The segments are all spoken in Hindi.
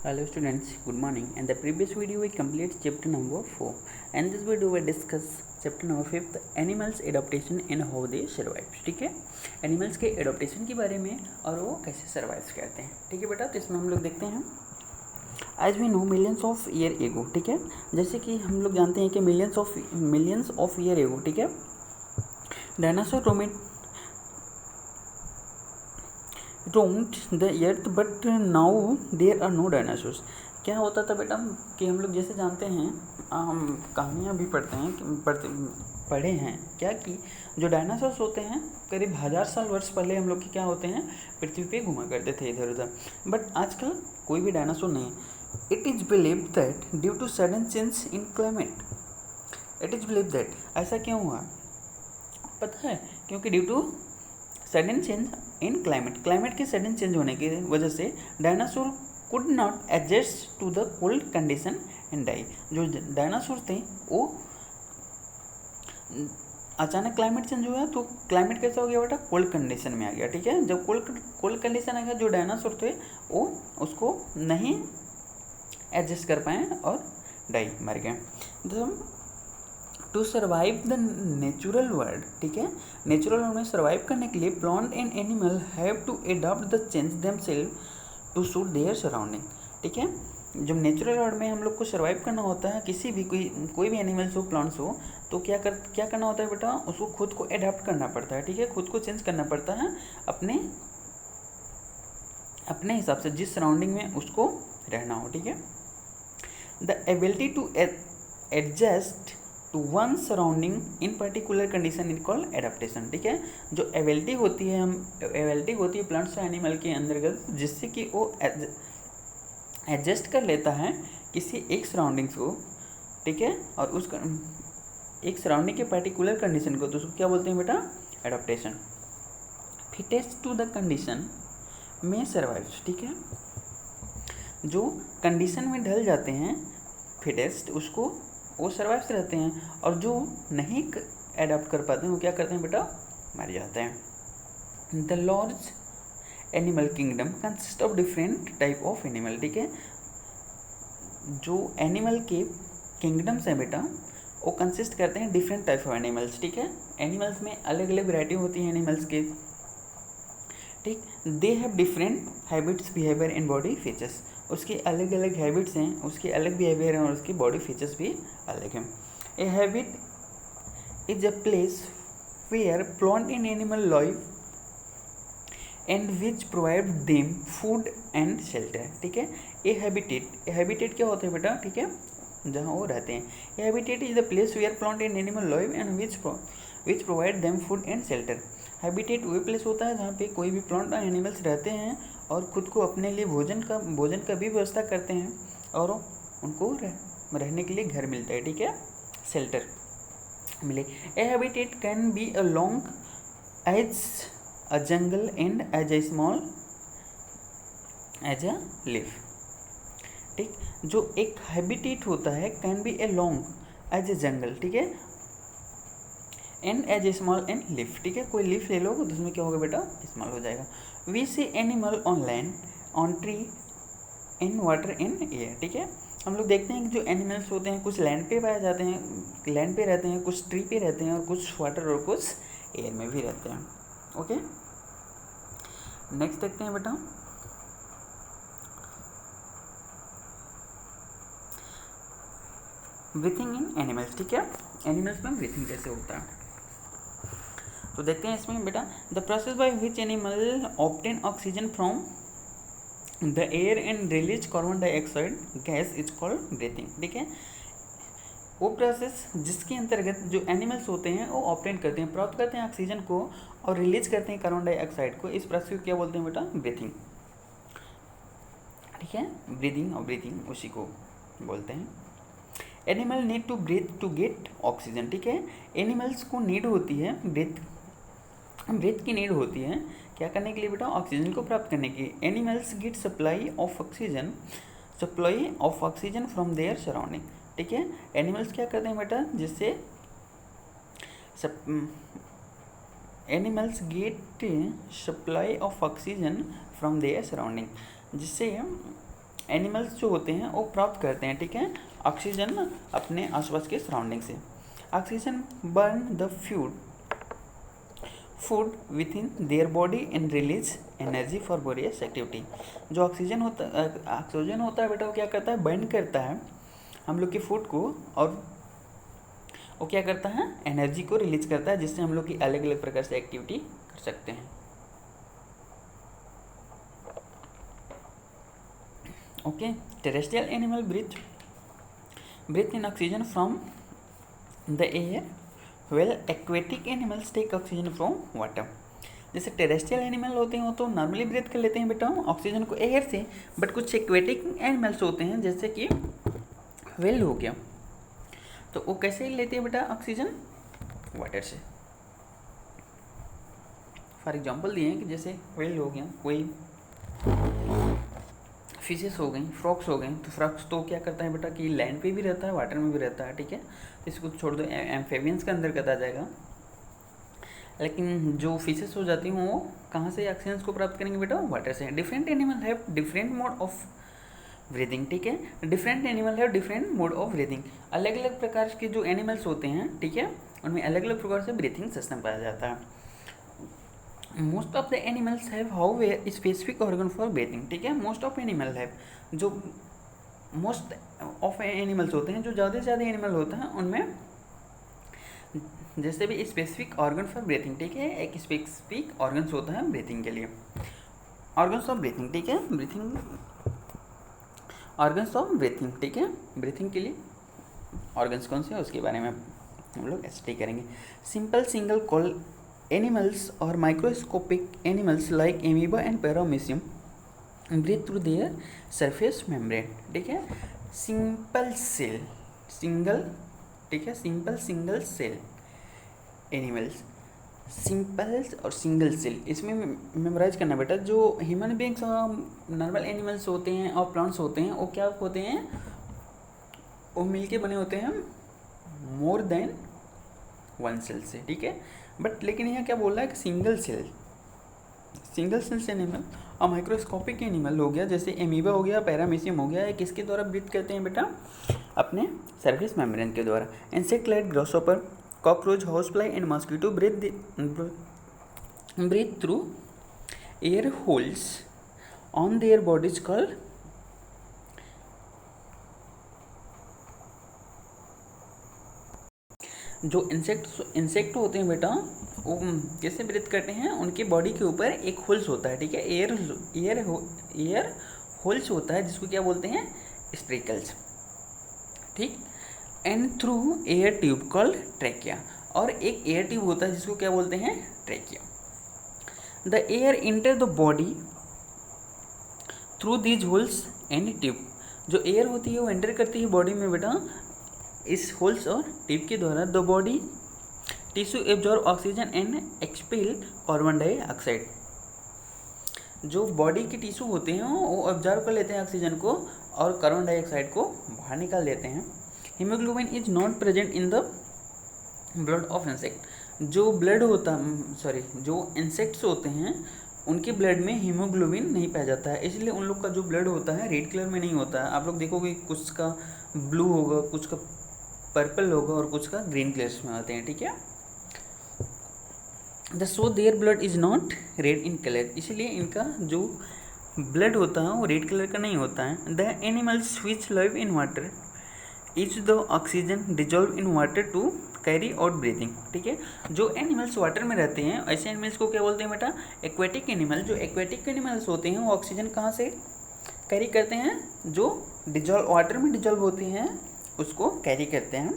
Hello students, good morning. In the previous video we complete chapter number 4 and this video we discuss chapter number 5 animals adaptation and how they survive. ठीक है, एनिमल्स के एडोप्टेशन के बारे में और वो कैसे सर्वाइव करते हैं. ठीक है बेटा, तो इसमें हम लोग देखते हैं as we know millions of year ago. ठीक है, जैसे कि हम लोग जानते हैं कि मिलियंस ऑफ ईयर एगो. ठीक है, dinosaur roamed the earth but now there are no dinosaurs. क्या होता था बेटा कि हम लोग जैसे जानते हैं, हम कहानियाँ भी पढ़े हैं क्या कि जो डायनासोर्स होते हैं करीब 1000 साल वर्ष पहले हम लोग के क्या होते हैं, पृथ्वी पे घुमा करते थे इधर उधर. बट आजकल कोई भी डायनासोर नहीं. It is believe that due to sudden change in climate. It is believe that ऐसा क्यों हुआ पता है, क्योंकि due to sudden change in climate के सडन चेंज होने की वजह से dinosaur could not adjust to the cold condition and die. जो डायनासोर थे वो अचानक क्लाइमेट चेंज हुआ तो क्लाइमेट कैसा हो गया बेटा, कोल्ड कंडीशन में आ गया. ठीक है, जब कोल्ड कंडीशन आ गया जो डायनासोर थे वो उसको नहीं एडजस्ट कर पाए और डाई मर गए. To survive the natural world. ठीक है, नेचुरल वर्ल्ड में सर्वाइव करने के लिए plant and animal have to adopt the change themself to suit their surrounding. ठीक है, जब नेचुरल वर्ल्ड में हम लोग को सर्वाइव करना होता है, किसी भी कोई भी एनिमल्स हो प्लांट्स हो, तो क्या करना होता है बेटा, उसको खुद को एडाप्ट करना पड़ता है. ठीक है, खुद को चेंज करना पड़ता है अपने हिसाब से, जिस सराउंडिंग में उसको रहना हो. ठीक है, the ability to adjust to one surrounding in particular condition is called adaptation. ठीक है, जो एबिलिटी होती है प्लांट्स और एनिमल के अंतर्गत, जिससे कि वो एडजस्ट कर लेता है किसी एक सराउंडिंग्स को. ठीक है, और उस एक सराउंडिंग के पर्टिकुलर कंडीशन को, तो उसको क्या बोलते हैं बेटा, adaptation. Fittest to the condition में सर्वाइव. ठीक है, जो कंडीशन में ढल जाते हैं फिटेस्ट, उसको वो सर्वाइव से रहते हैं, और जो नहीं एडाप्ट कर पाते हैं वो क्या करते हैं बेटा, मर जाते हैं. The large animal kingdom consist of different type of animal. ठीक है, जो एनिमल के किंगडम्स हैं बेटा वो कंसिस्ट करते हैं डिफरेंट टाइप ऑफ एनिमल्स. ठीक है, एनिमल्स में अलग अलग वैरायटी होती है एनिमल्स के. ठीक, they have different habits, behaviour and body features. उसके अलग अलग हैबिट्स हैं, उसके अलग बिहेवियर हैं और उसके बॉडी फीचर्स भी अलग हैं. A habit is a place where plant and animal live and which provide them food and shelter. ठीक है, ए हैबिटेट क्या होता है बेटा, ठीक है, जहाँ वो रहते हैं. A habitat is the place where plant and animal live and which provide them food and shelter. Habitat वही प्लेस होता है जहाँ पे कोई भी प्लांट और एनिमल्स रहते हैं और खुद को अपने लिए भोजन का भी व्यवस्था करते हैं और उनको रहने के लिए घर मिलता है. ठीक है, शेल्टर मिले. A habitat can be a long as a jungle and as a small as a leaf. ठीक, जो एक हैबिटेट होता है can be a long as a jungle. ठीक है, and as a small and leaf. ठीक है, कोई लीफ ले लो तो उसमें क्या होगा बेटा, स्मॉल हो जाएगा. We see animal on land, on tree, in water, in air. ठीक है, हम लोग देखते हैं कि जो एनिमल्स होते हैं कुछ लैंड पे पाए जाते हैं, लैंड पे रहते हैं, कुछ ट्री पे रहते हैं और कुछ वाटर और कुछ एयर में भी रहते हैं. ओके, नेक्स्ट देखते हैं बेटा, ब्रीथिंग इन एनिमल्स. ठीक है, एनिमल्स में ब्रीथिंग कैसे होता है तो देखते हैं इसमें बेटा. The process by which animal obtain oxygen from the air and release carbon dioxide gas is called breathing. ठीक है, वो प्रोसेस जिसके अंतर्गत जो एनिमल्स होते हैं वो ऑब्टेन करते हैं, प्राप्त करते हैं ऑक्सीजन को और रिलीज करते हैं कार्बन डाइऑक्साइड को, इस प्रोसेस को क्या बोलते हैं बेटा, ब्रीथिंग. ठीक है, ब्रीदिंग उसी को बोलते हैं. Animal need to breathe to get oxygen. ठीक है, एनिमल्स को नीड होती है ब्रीथ की नीड होती है क्या करने के लिए बेटा, ऑक्सीजन को प्राप्त करने की. Animals gate supply of oxygen from there surrounding. ठीक है, एनिमल्स क्या करते हैं बेटा, जिससे animals gate supply of oxygen from their surrounding, जिससे एनिमल्स जो होते हैं वो प्राप्त करते हैं, ठीक है, ऑक्सीजन अपने आसपास के सराउंडिंग से। Oxygen burn the food with in their body and release energy for various activity. जो ऑक्सीजन होता है बेटा, वो क्या करता है, बर्न करता है हम लोग के फूड को, और वो क्या करता है, एनर्जी को रिलीज करता है, जिससे हम लोग की अलग अलग प्रकार से एक्टिविटी कर सकते हैं। Okay, terrestrial animal breathe in oxygen from the air, well aquatic animals take oxygen from water. जैसे टेरेस्ट्रियल एनिमल होते हैं वो तो नॉर्मली ब्रीथ कर लेते हैं बेटा ऑक्सीजन को एयर से, बट कुछ एक्वेटिक एनिमल्स होते हैं जैसे कि व्हेल हो गया, तो वो कैसे लेते हैं बेटा ऑक्सीजन, वाटर से। फॉर एग्जांपल दिए हैं कि जैसे व्हेल हो गया, कोई फिशेस हो गई, फ्रॉक्स हो गए, तो फ्रॉक्स तो क्या करता है बेटा कि लैंड पे भी रहता है, वाटर में भी रहता है, ठीक है, तो इसको छोड़ दो, एम्फेबियंस के अंदर कहा जाएगा। लेकिन जो फिशेस हो जाती हैं वो कहाँ से ऑक्सीजन को प्राप्त करेंगे बेटा, वाटर से। Different animal have different mode of breathing, ठीक है, different animal have different mode of breathing. अलग अलग प्रकार के जो एनिमल्स होते हैं, ठीक है, उनमें अलग अलग प्रकार से ब्रीथिंग सिस्टम पाया जाता है। Most of the animals have however specific organ for breathing, ठीक है, मोस्ट ऑफ एनिमल हैव, जो मोस्ट ऑफ एनिमल्स होते हैं, जो ज़्यादा से ज़्यादा एनिमल होता है उनमें जैसे भी स्पेसिफिक ऑर्गन फॉर ब्रीथिंग, ठीक है, एक स्पेसिफिक ऑर्गन्स होता है ब्रीथिंग के लिए, ऑर्गन्स ऑफ ब्रीथिंग, ठीक है, ब्रीथिंग ऑर्गन्स ऑफ ब्रीथिंग, ठीक है, ब्रीथिंग के लिए ऑर्गन्स कौन से हैं उसके बारे में हम लोग स्टडी करेंगे। सिंपल सिंगल कॉल एनिमल्स और microscopic animals like amoeba and paramecium breathe through their surface membrane, ठीक है, सिंपल सेल सिंगल, ठीक है, simple single cell animals, simple और सिंगल सेल, इसमें मेमोराइज करना बेटा। जो ह्यूमन बींग्स और नॉर्मल एनिमल्स होते हैं और प्लांट्स होते हैं वो क्या होते हैं, वो मिलके बने होते हैं मोर देन वन सेल से, ठीक है, बट लेकिन यहाँ क्या बोल रहा है कि सिंगल सेल से एनिमल और माइक्रोस्कोपिक एनिमल हो गया, जैसे एमीबा हो गया, पैरामीशियम हो गया, किसके द्वारा ब्रीथ करते हैं बेटा, अपने सरफेस मेम्ब्रेन के द्वारा। Insect like grasshopper, cockroach, house fly and mosquito breathe through air holes on their bodies called जो इंसेक्ट होते हैं बेटा वो कैसे ब्रीथ करते हैं, उनके बॉडी के ऊपर एक होल्स होता है, ठीक है, एयर होल्स होता है जिसको क्या बोलते हैं, स्ट्रिकल्स, ठीक, and through air tube called trachea, और एक एयर ट्यूब होता है जिसको क्या बोलते हैं, trachea. The air enter the body through these holes and tube, जो एयर होती है वो एंटर करती है बॉडी में बेटा इस होल्स और ट्यूब के द्वारा। The body tissue absorb oxygen and expel carbon dioxide, जो बॉडी के टिश्यू होते हैं वो ऑब्जर्व कर लेते हैं ऑक्सीजन को और कार्बन डाइऑक्साइड को बाहर निकाल देते हैं। Haemoglobin is not present in the blood of insect, जो इंसेक्ट्स होते हैं उनके ब्लड में हीमोग्लोबिन नहीं पाया जाता है, इसलिए उन लोग का जो ब्लड होता है रेड कलर में नहीं होता है। आप लोग देखोगे कुछ का ब्लू होगा, कुछ का पर्पल होगा और कुछ का ग्रीन कलर्स में आते हैं, ठीक है। The so their blood is not red in colour, इसलिए इनका जो ब्लड होता है वो रेड कलर का नहीं होता है। The animals which live in water is the oxygen dissolve in water to carry out breathing, ठीक है, जो एनिमल्स वाटर में रहते हैं ऐसे एनिमल्स को क्या बोलते हैं बेटा, एक्वेटिक एनिमल। जो एक्वेटिक एनिमल्स होते हैं वो ऑक्सीजन कहाँ से कैरी करते हैं, जो डिजॉल्व वाटर में डिजॉल्व होते हैं उसको कैरी करते हैं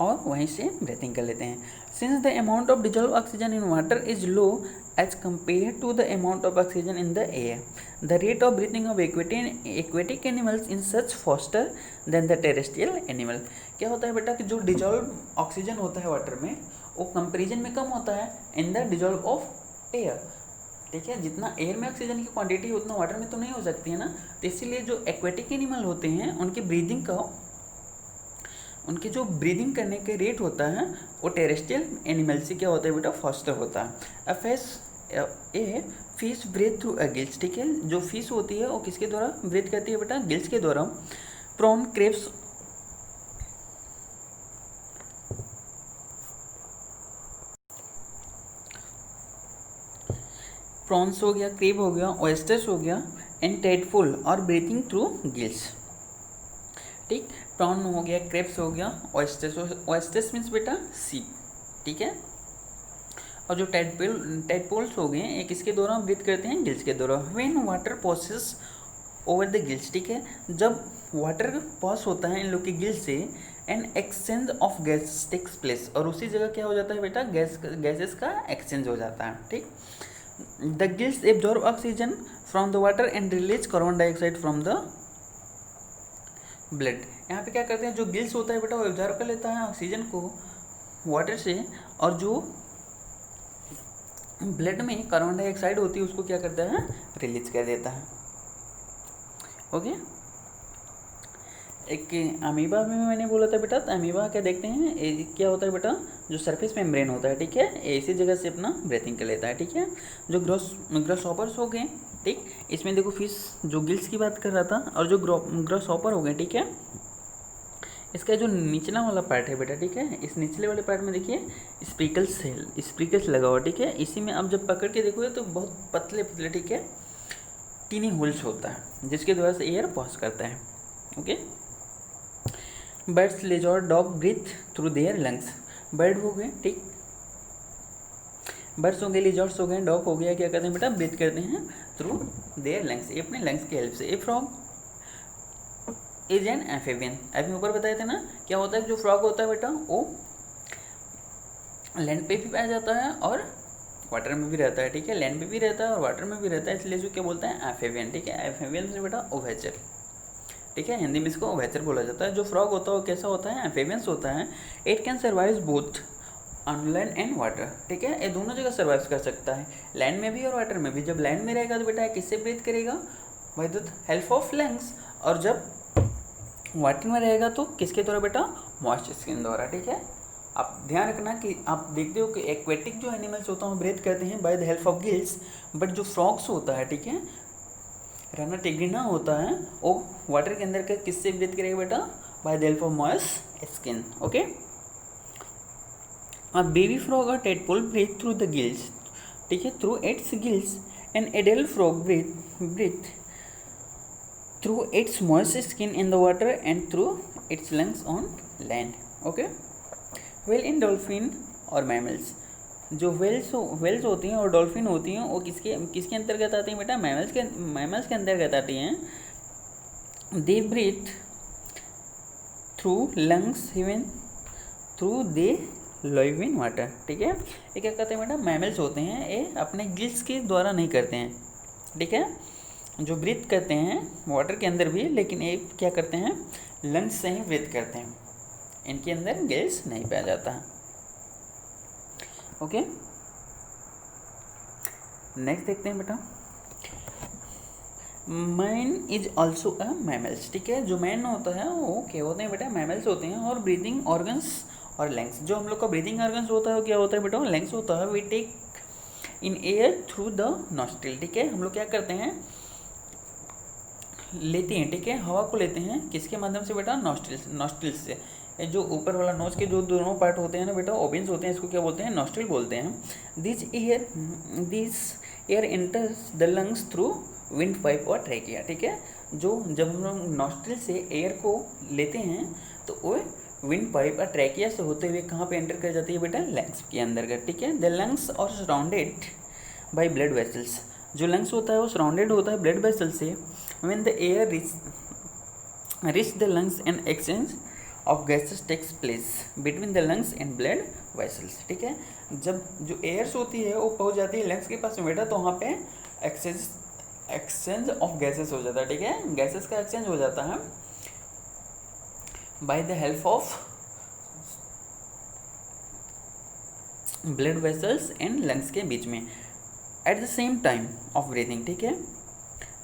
और वहीं से ब्रीथिंग कर लेते हैं। Since the amount of dissolve oxygen in water is low as compare to the amount of oxygen in the air, the rate of breathing of aquatic animals in such faster than the terrestrial animal. क्या होता है बेटा कि जो डिजॉल्व ऑक्सीजन होता है वाटर में वो कंपेरिजन में कम होता है in the dissolve of air, ठीक है, जितना एयर में ऑक्सीजन की क्वांटिटी उतना वाटर में तो नहीं हो सकती है ना, तो इसीलिए जो एक्वेटिक एनिमल होते हैं उनके जो ब्रीदिंग करने के रेट होता है वो टेरेस्ट्रियल एनिमल से क्या होता है बेटा, फास्टर होता है। A fish breathe through a gills, ठीक है। जो फिश होती है वो किसके द्वारा ब्रीथ करती है बेटा, गिल्स के द्वारा। प्रॉन, क्रेब्स, प्रॉन्स हो गया, क्रेब हो गया, ऑयस्टर्स हो गया एंड टेडपोल और ब्रीथिंग थ्रू गिल्स, ठीक। प्रॉन हो गया, क्रेब्स हो गया, ऑयस्टर्स, ऑयस्टर्स मीन्स बेटा सीप, ठीक है। और जो टेडपोल्स हो गए ये किसके द्वारा ब्रीथ करते हैं, गिल्स के द्वारा। When water passes over the gills, ठीक है, जब वाटर पास होता है इन लोग के गिल्स से and exchange of gas takes place, और उसी जगह क्या हो जाता है बेटा, गैसेस का एक्सचेंज हो जाता है, ठीक। The gills absorb oxygen from the water and release carbon dioxide from the blood. यहाँ पे क्या करते हैं, जो गिल्स होता है बेटा वो एब्जॉर्ब कर लेता है ऑक्सीजन को वाटर से, और जो ब्लड में कार्बन डाइऑक्साइड होती है उसको क्या करता है, रिलीज कर देता है। ओके। एक अमीबा में मैंने बोला था बेटा, तो अमीबा क्या देखते हैं, क्या होता है बेटा, जो सरफेस मेम्ब्रेन होता है, ठीक है, ऐसी जगह से अपना ब्रीथिंग कर लेता है, ठीक है। जो ग्रॉस हॉपर्स हो गए, ठीक, इसमें देखो फिश जो गिल्स की बात कर रहा था, और जो ग्रॉस हॉपर हो गए, ठीक है, इसका जो निचला वाला पार्ट है बेटा, ठीक है, इस निचले वाले पार्ट में देखिए स्प्रिकल्स लगा हुआ, ठीक है। इसी में आप जब पकड़ के देखोगे तो बहुत पतले पतले, ठीक है, टीनी होल्स होता है जिसके द्वारा से एयर पास करता है। Okay. Birds, lizard, dog breathe through their lungs. Bird हो गए, ठीक, बर्ड्स हो गए, लेजॉर्ड्स हो गए, डॉग हो गया, क्या करते हैं बेटा, ब्रीथ करते हैं थ्रू देयर लंग्स, ये अपने लंग्स की हेल्प से। ए फ्रॉग इज एन एम्फीबियन, अभी ऊपर बताए थे ना, क्या होता है, जो फ्रॉग होता है बेटा वो लैंड पे भी पाया जाता है और वाटर में भी रहता है, ठीक है, लैंड पे भी रहता है और वाटर में भी रहता है, इसलिए जो क्या बोलते हैं, एम्फीबियन, ठीक है। एम्फीबियन से बेटा उभयचर, ठीक है, हिंदी में इसको उभयचर बोला जाता है। जो फ्रॉग होता है वो कैसा होता है, एम्फीबियंस होता है। It can survive both on land and water, ठीक है, ये दोनों जगह सर्वाइव कर सकता है, लैंड में भी और वाटर में भी। जब लैंड में रहेगा तो बेटा किससे ब्रीथ करेगा, विद हेल्प ऑफ लंग्स, और जब वाटर में रहेगा तो किसके द्वारा बेटा, मॉइस्ट स्किन द्वारा, ठीक है। आप ध्यान रखना कि आप देखते हो कि एक्वेटिक जो एनिमल्स होता है ब्रीथ करते हैं bye the help of gills, but जो फ्रॉग्स होता है, ठीक है, राना टिग्रिना होता है, वो वाटर के अंदर का किससे ब्रीथ करेगा बेटा, by the help of moist skin. Okay. अब बेबी फ्रॉग और tadpole breathe through the gills, ठीक है, through its gills, and adult frog breathe through its moist skin in the water and through its lungs on land. Okay. Whale in dolphin और mammals, जो whales होती हैं और डॉल्फिन होती हैं वो किसके अंतर्गत आती हैं बेटा, मैमल्स के अंतर्गत आती हैं। They breathe through lungs even through they live in water, ठीक है। ये क्या कहते हैं बेटा, मैमल्स होते हैं, ये अपने गिल्स के द्वारा नहीं करते हैं, ठीक है, जो ब्रीथ करते हैं वाटर के अंदर भी, लेकिन ये क्या करते हैं, लंग्स से ही ब्रीथ करते हैं, इनके अंदर गैस नहीं पाया जाता है। ओके। नेक्स्ट देखते हैं बेटा, man is also a mammals, ठीक है, जो मैन होता है वो क्या होते हैं बेटा, मैमल्स होते हैं। और ब्रीदिंग ऑर्गन्स और लंग्स, जो हम लोग का ब्रीदिंग ऑर्गन्स होता है वो क्या होता है बेटा, लंग्स होता है। We take in air through the nostril, ठीक है, हम लोग क्या करते हैं, लेते हैं, ठीक है, हवा को लेते हैं किसके माध्यम से बेटा, नॉस्ट्रिल्स से। जो ऊपर वाला नोज के जो दोनों पार्ट होते हैं ना बेटा, ओपेन्स होते हैं, इसको क्या बोलते हैं, नॉस्ट्रिल बोलते हैं। This air enters the lungs through wind pipe और ट्रैकिया, ठीक है, जो जब हम लोग नॉस्ट्रिल से एयर को लेते हैं तो वो विंड पाइप और ट्रैकिया से होते हुए कहाँ पे एंटर कर जाती है बेटा, लंग्स के अंदर, ठीक है। The lungs are surrounded by blood vessels, जो लंग्स होता है वो सराउंडेड होता है ब्लड वेसल से। When the air reach the lungs and exchange of gases takes place between the lungs and blood vessels, ठीक है, जब जो एयर्स होती है वो पहुंच जाती है लंग्स के पास में बेटा, तो वहाँ पे एक्सचेंज ऑफ गैसेस हो जाता है, ठीक है, गैसेस का एक्सचेंज हो जाता है bye the help of blood vessels and lungs के बीच में at the same time of breathing, ठीक है।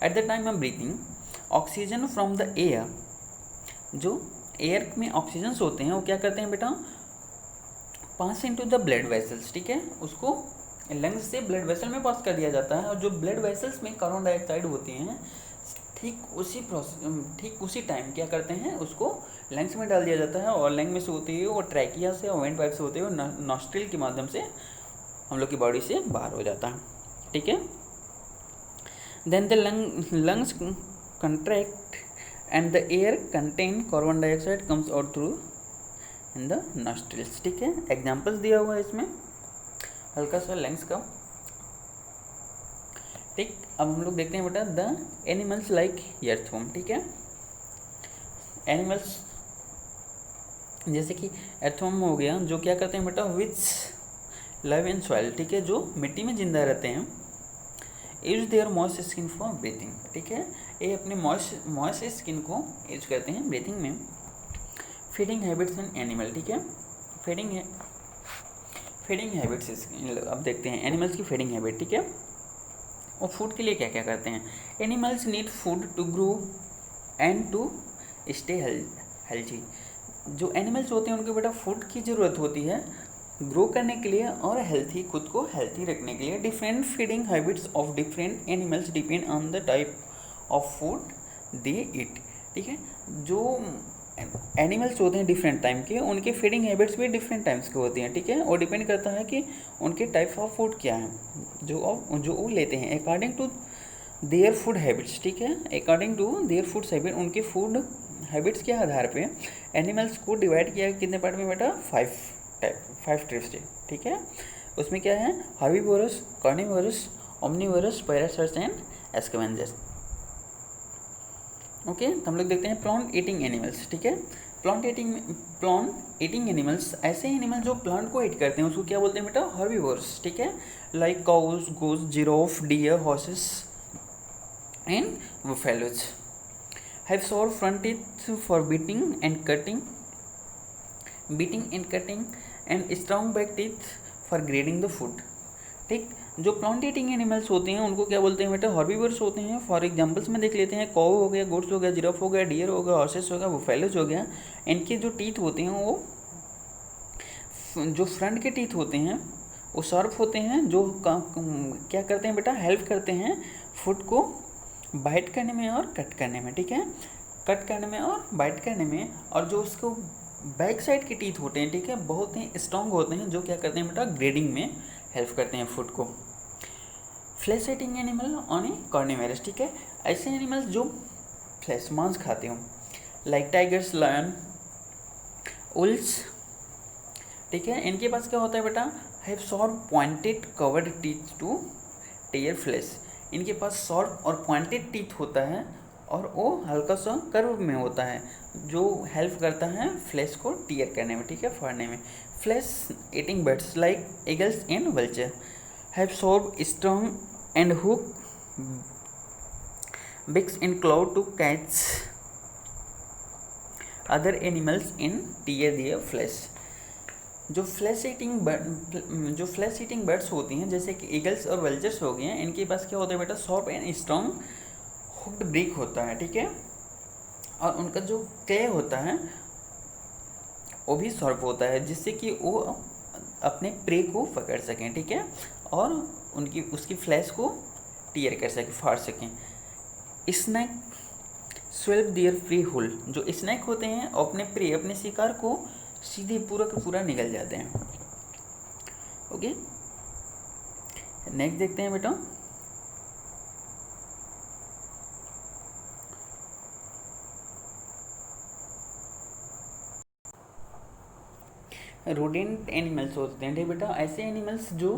At the time of breathing oxygen from the air, जो एयर में ऑक्सीजन्स होते हैं वो क्या करते हैं बेटा, पास इनटू द ब्लड वेसल्स, ठीक है, उसको लंग्स से ब्लड वेसल में पास कर दिया जाता है, और जो ब्लड वेसल्स में कार्बन डाइऑक्साइड होती हैं ठीक उसी टाइम क्या करते हैं, उसको लंग्स में डाल दिया जाता है, और लंग में से होती है वो ट्रैकिया से और वेंट पाइप से होते हुए नॉस्ट्रिल के माध्यम से हम लोग की बॉडी से बाहर हो जाता है, ठीक है। Then the lungs contract and the air contain carbon dioxide comes out through in the nostrils, ठीक है। एग्जाम्पल्स दिया हुआ है इसमें हल्का सा लंग्स का, ठीक। अब हम लोग देखते हैं बेटा द एनिमल्स लाइक एर्थवर्म, ठीक है। एनिमल्स जैसे कि एर्थवर्म हो गया, जो क्या करते हैं बेटा, विच लिव इन सॉइल, ठीक है, जो मिट्टी में जिंदा रहते हैं। Use their moist skin for breathing, ठीक है, ये अपने मॉइस्ट स्किन को यूज करते हैं ब्रीथिंग में। फीडिंग हैबिट्स इन एनिमल, ठीक है, फीडिंग हैबिट्स, अब देखते हैं एनिमल्स की फीडिंग हैबिट, ठीक है। और फूड के लिए क्या क्या करते हैं, animals need food to grow and to stay healthy. जो एनिमल्स होते हैं उनको बेटा फूड की ज़रूरत होती है ग्रो करने के लिए और खुद को हेल्थी रखने के लिए। Different feeding habits of different animals depend on the type of food they eat, ठीक है। जो एनिमल्स होते हैं डिफरेंट टाइम के, उनके फीडिंग हैबिट्स भी डिफरेंट टाइम्स के होती हैं, ठीक है, और डिपेंड करता है कि उनके टाइप ऑफ फूड क्या है जो वो लेते हैं according to their food habits, ठीक है। According to their food habit, उनके फूड हैबिट्स के आधार पे एनिमल्स को डिवाइड किया कितने पार्ट में बेटा, 5 टाइप्स से, ठीक है। उसमें क्या है, herbivorous, carnivorous, omnivorous, parasites and scavengers, okay. तो हम लोग देखते हैं प्लांट ईटिंग एनिमल्स, ठीक है। प्लांट ईटिंग एनिमल्स ऐसे एनिमल जो प्लांट को ईट करते हैं उसको क्या बोलते हैं बेटा, हर्बीवोरस, ठीक है। Like cows, goats, giraffe, deer, horses and buffaloes have short front teeth for beating and cutting and strong back teeth for grating the food, ठीक। जो प्लांट ईटिंग एनिमल्स होते हैं उनको क्या बोलते हैं बेटा, हर्बीवर्स होते हैं। फॉर एग्जांपल्स में देख लेते हैं, काऊ हो गया, गोट्स हो गया, जिराफ हो गया, डियर हो गया, हॉर्सेस हो गया, बुफेलोज हो गया। इनके जो टीथ होते हैं वो जो फ्रंट के टीथ होते हैं वो शार्प होते हैं, जो क्या करते हैं बेटा, हेल्प करते हैं फूड को बाइट करने में और कट करने में, ठीक है, कट करने में और बाइट करने में। और जो उसको बैक साइड के टीथ होते हैं, ठीक है, बहुत ही स्ट्रॉन्ग होते हैं, जो क्या करते हैं बेटा, ग्रेडिंग में हेल्प करते हैं फूड को। Flesh eating animal on A carnivorous, ठीक है, ऐसे एनिमल्स जो फ्लैश मांस खाते हो, लाइक टाइगर्स, लायन, उल्स, ठीक है। इनके पास क्या होता है बेटा, have sharp pointed curved teeth to tear flesh. इनके पास शॉर्प और पॉइंटेड टीथ होता है और वो हल्का सा कर्व में होता है, जो हेल्प करता है फ्लैश को टीयर करने में, ठीक है, फाड़ने में। Flesh eating birds like eagles and vulture have sharp, strong and hook beaks in cloud to catch other animals in tear their flesh. जो फ्लैश ईटिंग बर्ड्स होती हैं, जैसे कि ईगल्स और वल्चर्स हो गए हैं, इनके पास क्या होता है बेटा, sharp and strong hooked brick होता है, ठीक है, और उनका जो क्ले होता है वो भी शॉर्प होता है, जिससे कि वो अपने प्रे को पकड़ सकें, ठीक है, और उसकी फ्लैश को टीयर कर सकें, फाड़ सकें। स्नैक स्वेल्प दियर प्रे होल, जो स्नैक होते हैं अपने शिकार को सीधे पूरा का पूरा निकल जाते हैं, ओके। नेक्स्ट देखते हैं बेटा, रोडेंट एनिमल्स होते हैं, ठीक बेटा, ऐसे एनिमल्स जो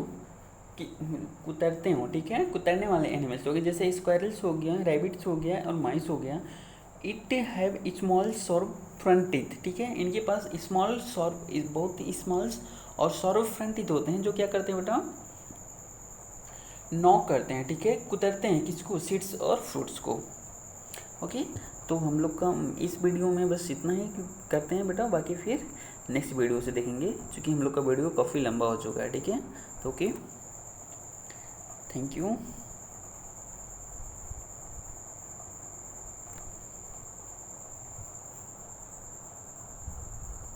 कुतरते हो, ठीक है, कुतरने वाले एनिमल्स हो गए, जैसे स्क्वायरल्स हो गया, रैबिट्स हो गया और माइस हो गया। It have small sharp front teeth, ठीक है, इनके पास स्मॉल शॉर्प, बहुत ही स्मॉल और शॉर्प फ्रंट टीथ होते हैं, जो क्या करते हैं बेटा, नॉक करते हैं, ठीक है, कुतरते हैं किसको, सीड्स और फ्रूट्स को, ओके। तो हम लोग का इस वीडियो में बस इतना ही करते हैं बेटा, बाकी फिर नेक्स्ट वीडियो से देखेंगे, क्योंकि हम लोग का वीडियो काफ़ी लंबा हो चुका है, ठीक है। तो ओके, थैंक यू।